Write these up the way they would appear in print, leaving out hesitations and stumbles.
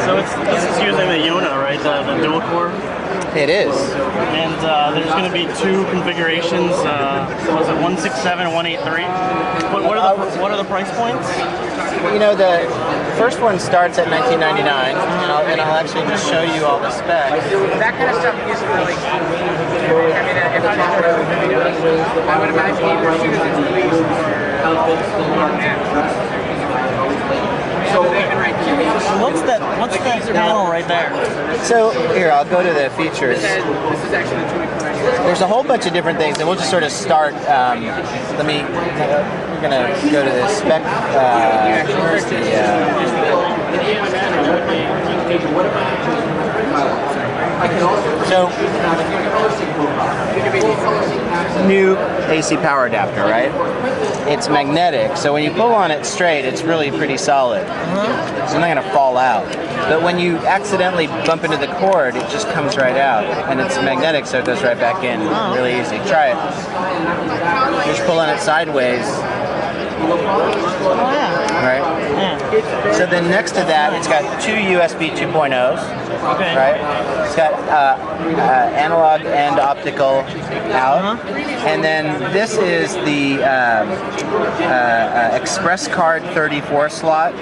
So this is using the Yona, right? The dual core. It is. And there's going to be two configurations. Was it 167 and 183? What are the price points? You know, the first one starts at $19.99, and I'll actually just show you all the specs. That kind of stuff is really cool. I mean, if I would imagine either shoes and released What's that panel right there? So here, I'll go to the features. This is actually the 2490. There's a whole bunch of different things, and we'll just sort of start. We're gonna go to the spec. Where's the? So, new AC power adapter, right? It's magnetic, so when you pull on it straight, it's really pretty solid. It's not going to fall out. But when you accidentally bump into the cord, it just comes right out. And it's magnetic, so it goes right back in. Really easy. Try it. Just pull on it sideways. Right? Yeah. So then next to that, it's got two USB 2.0s. Okay. Right? It's got analog and optical out. And then this is the Express Card 34 slot.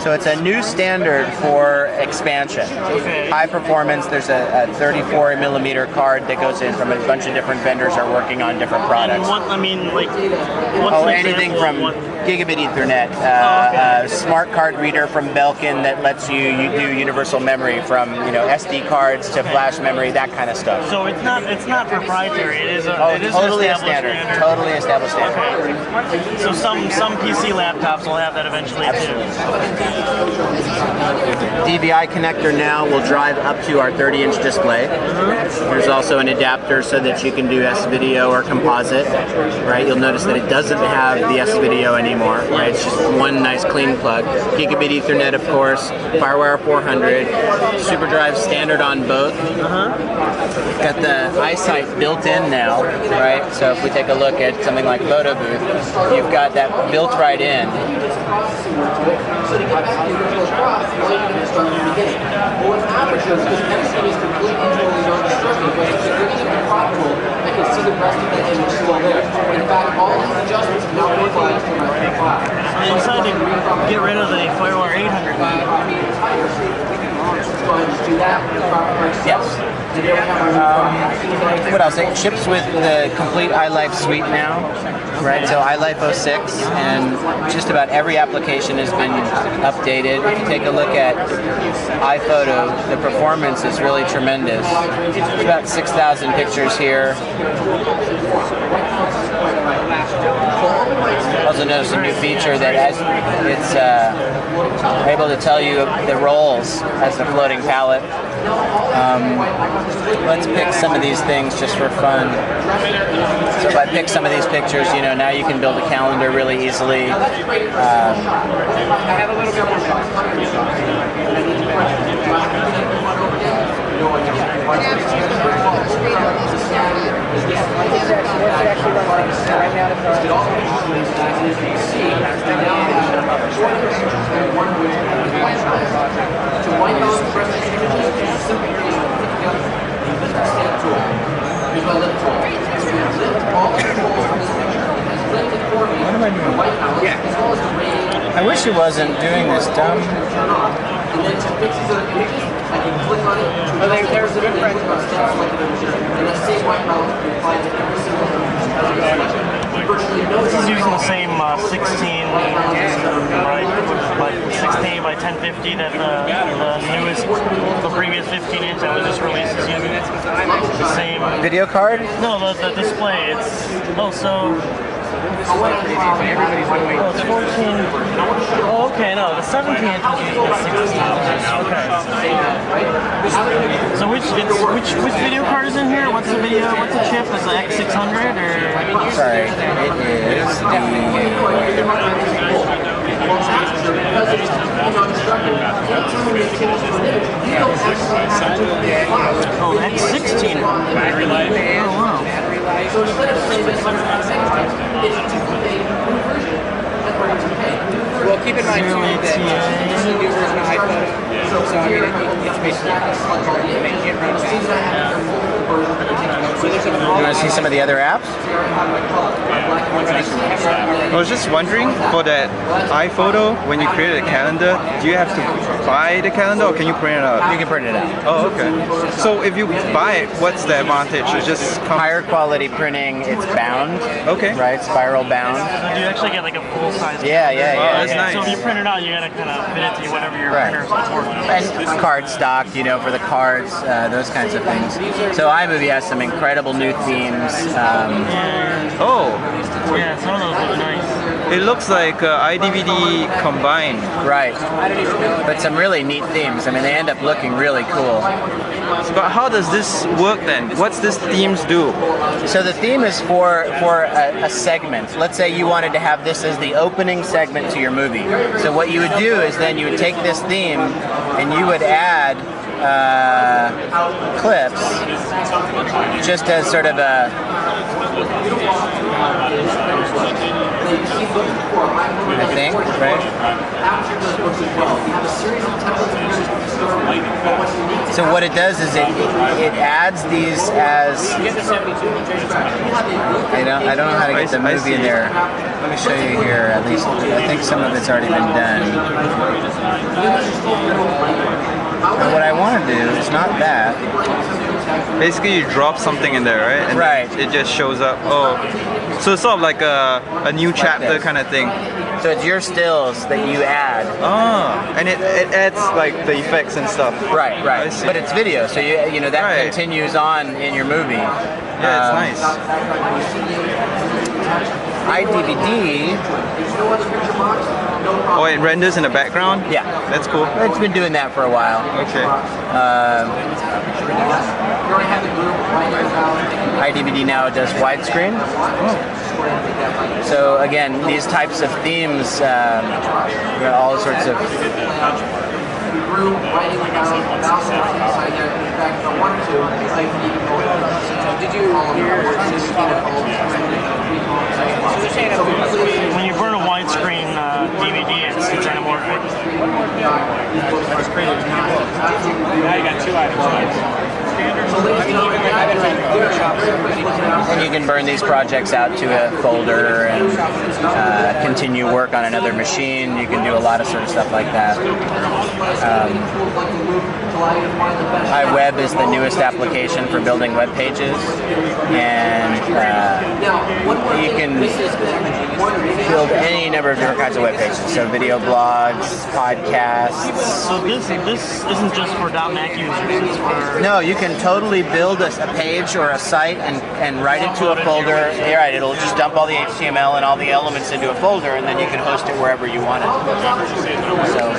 So it's a new standard for expansion. Okay. High performance. There's a 34 millimeter card that goes in from a bunch of different vendors are working on different products. What's anything from gigabit Ethernet, smart card reader from Belkin that lets you do universal memory from SD cards to flash memory, that kind of stuff. So it's not proprietary. It is totally a standard. Totally established standard. Okay. So some PC laptops will have that eventually too. DVI connector now will drive up to our 30-inch display. There's also an adapter so that you can do S-video or composite. Right? You'll notice that it doesn't have the S-video anymore. Right? It's just one nice clean plug. Gigabit Ethernet, of course. FireWire 400. SuperDrive standard on both. Got the eyesight built in now. Right? So if we take a look at something like Photo Booth, you've got that built right in. I decided to get rid of the FireWire 800. Yes. What else? It ships with the complete iLife suite now, right? So iLife 06, and just about every application has been updated. If you take a look at iPhoto, the performance is really tremendous. It's about 6,000 pictures here. Also notice a new feature that as it's able to tell you the roles as the floating palette. Let's pick some of these things just for fun. So if I pick some of these pictures, now you can build a calendar really easily. What am I doing? I wish it wasn't doing this dumb. There's a different This is using the same 16, right? By 16 by 1050 that the newest, the previous 15-inch that was just released is using. The same Video card? No, the display. It's it's 14. Oh, okay, no, the 17-inch was using the 16. Okay. So which video card is in here? What's the chip? Is the X600 or? Sorry, it is the X16. Battery life. Oh wow. Well, keep in mind too that this is a new version of iPhoto, so I mean it's basically making it run faster. So there's You want to see some of the other apps? I was just wondering, for that iPhoto, when you create a calendar, do you have to buy the calendar or can you print it out? You can print it out. Oh, okay. So if you buy it, what's the advantage? It just Higher quality printing, it's bound. Okay. Right, spiral bound. So you actually get like a full size. Yeah, yeah, Oh, yeah. that's yeah. nice. So if you print it out, you gotta kind of fit it to whatever your Right. printer supports. And card stock, you know, for the cards, those kinds of things. So iMovie has some incredible new themes. Oh, Yeah, some of those look nice. it looks like iDVD combined. Right. But some really neat themes. I mean, they end up looking really cool. But how does this work then? What's this themes do? So the theme is for a segment. Let's say you wanted to have this as the opening segment to your movie. So what you would do is then you would take this theme and you would add clips just as sort of a I think, right? So what it does is it adds these as I don't know how to get the I movie in see. there. Let me show you here. At least I think some of it's already been done. And what I want to do is not that. Basically, you drop something in there, right? And Right. then it just shows up. Oh, so it's sort of like a new chapter this. kind of thing. So it's your stills that you add. Oh, and it adds like the effects and stuff. Right, I right. see. But it's video, so you know that Right. continues on in your movie. Yeah, it's nice. iDVD. Oh, it renders in the background? Yeah. That's cool. It's been doing that for a while. Okay. iDVD now does widescreen. So again, these types of themes, all sorts of. Did you hear? When you burn a widescreen DVD, it's anamorphic. Now you got two items. And you can burn these projects out to a folder and continue work on another machine. You can do a lot of sort of stuff like that. iWeb is the newest application for building web pages, and you can build any number of different kinds of web pages. So video blogs, podcasts. So this isn't just for .Mac users. It's for No, you can totally build a page or a site and write it to a folder. You're right, it'll just dump all the HTML and all the elements into a folder, and then you can host it wherever you want it. So,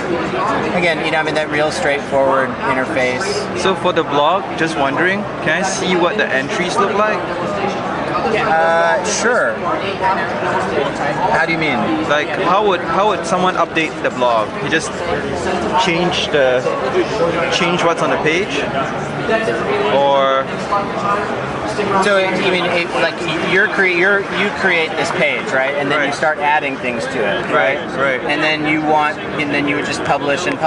again, I mean, that real straightforward interface. So for the blog, just wondering, can I see what the entries look like? Sure. How do you mean? Like how would someone update the blog? You just change what's on the page, or So you mean like you create this page, right? And then you Right. start adding things to it, Right, right. And then you would just publish, and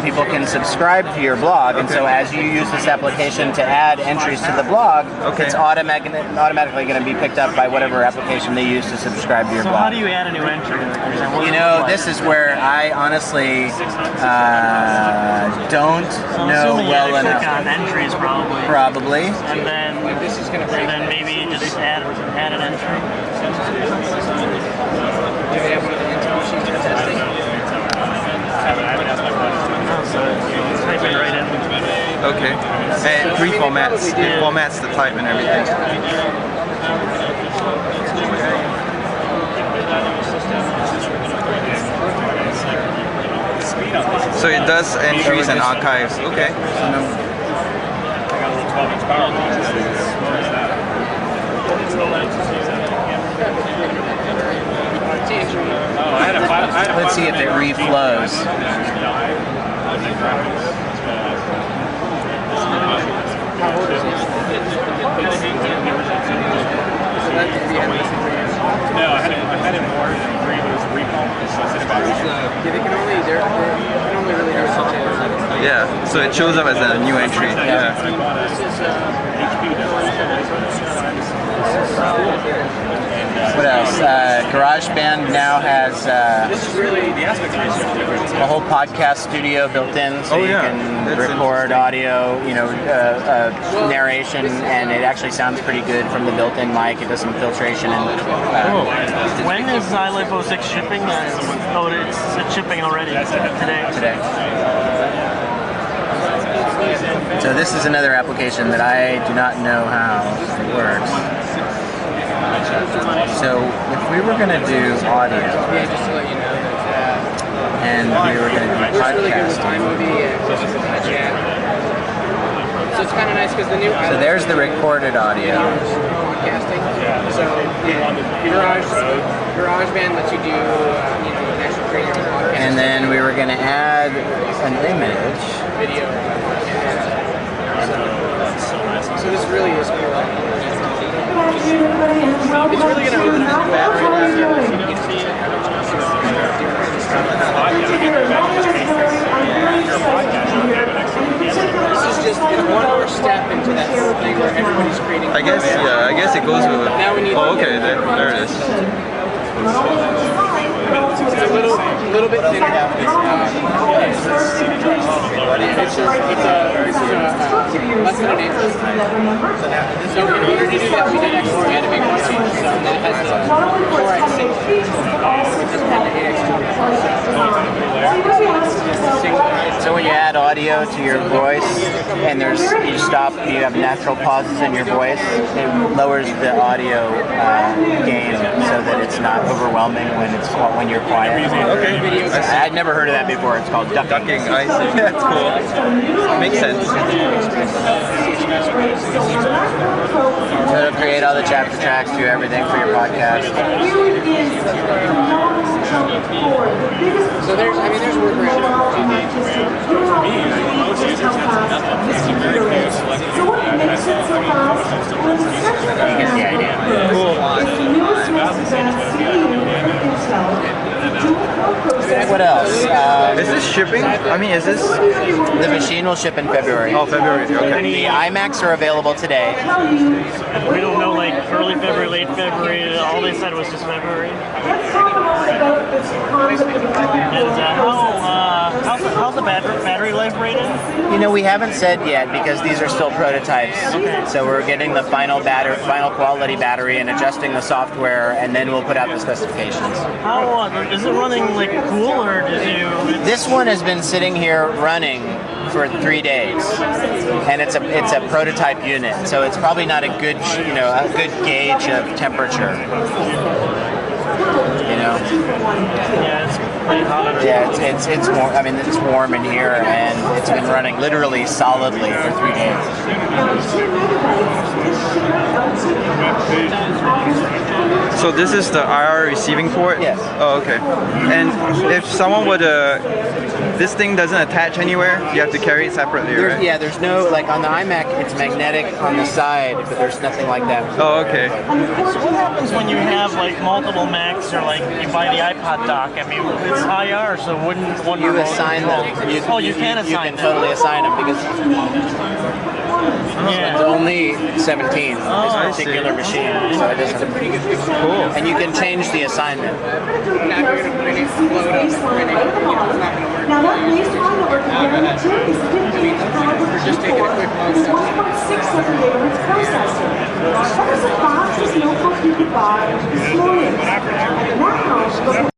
people can subscribe to your blog. And so as you use this application to add entries to the blog, Okay. it's automatically going to be picked up by whatever application they use to subscribe to your So blog. how do you add a new entry? This is where I honestly don't I'm know assuming well you enough. click on entries probably, Probably. and then maybe just add an entry. Oh, so type it right in. okay, and three formats. It formats the type and everything. So it does entries and archives. Okay. Let's see if it reflows. No, I had it more than 3, but it was a repo. So I said if they can only really do such a. Yeah, so it shows up as a new entry. Yeah. What else? GarageBand now has a whole podcast studio built in, so you can record audio, narration, and it actually sounds pretty good from the built-in mic. It does some filtration and. When is iLife 06 shipping? It's shipping already today. So this is another application that I do not know how it works. So if we were going to do audio, Yeah, just to let you know that. and we were going to do Works really good with podcasting, iMovie. So it's kind of nice because the new. so there's the recorded audio. Podcasting. So GarageBand lets you do, actually create your own podcast. And then we were going to add an image. Video. So this really is cool. It's really going to open up the battery life. So you can see it. This is just one more step into that thing where everybody's creating. I guess it goes with. Now we need. Oh, okay, there it is. It's a little bit thinner. It's less than an inch. So in order to do that, we had to make one change. So that has the 4x6, which is called the 8x2. So when you add audio to your voice, and you stop, you have natural pauses in your voice, it lowers the audio gain so that it's not overwhelming when you're quiet. Okay. I'd never heard of that before. It's called ducking. Ducking, I see. That's cool. Makes sense. So to create all the chapter tracks, do everything for your podcast. So there's workarounds. You get the idea. What else? Is this shipping? I mean, is this? The machine will ship in February. Oh, February. Okay. The iMacs are available today. We don't know, like early February, late February. All they said was just February. And how's the battery life rated? We haven't said yet because these are still prototypes. So we're getting the final quality battery and adjusting the software, and then we'll put out the specifications. How is it running like cool, or did you? This one has been sitting here running for 3 days, and it's a prototype unit, so it's probably not a good gauge of temperature. Yeah, it's pretty hot. Yeah, it's warm. I mean, it's warm in here, and it's been running literally solidly for 3 days. So this is the IR receiving port? Yes. Oh, okay. And if someone would, this thing doesn't attach anywhere, you have to carry it separately, right? Yeah, there's no, like on the iMac, it's magnetic on the side, but there's nothing like that. Oh, okay. So what happens when you have like multiple Macs, or like you buy the iPod dock? I mean, it's IR, so wouldn't one You remote assign them. You can assign You can them. totally assign them because it's only 17 this particular machine, so it doesn't. Cool. And you can change the assignment. Now you're going to print it, load up, and print it. It's not going to work. Now that base model or component 2 is 58 We're just taking a quick load with up. 1.67 gigahertz processor. That is the fastest notebook you could buy this morning. Now,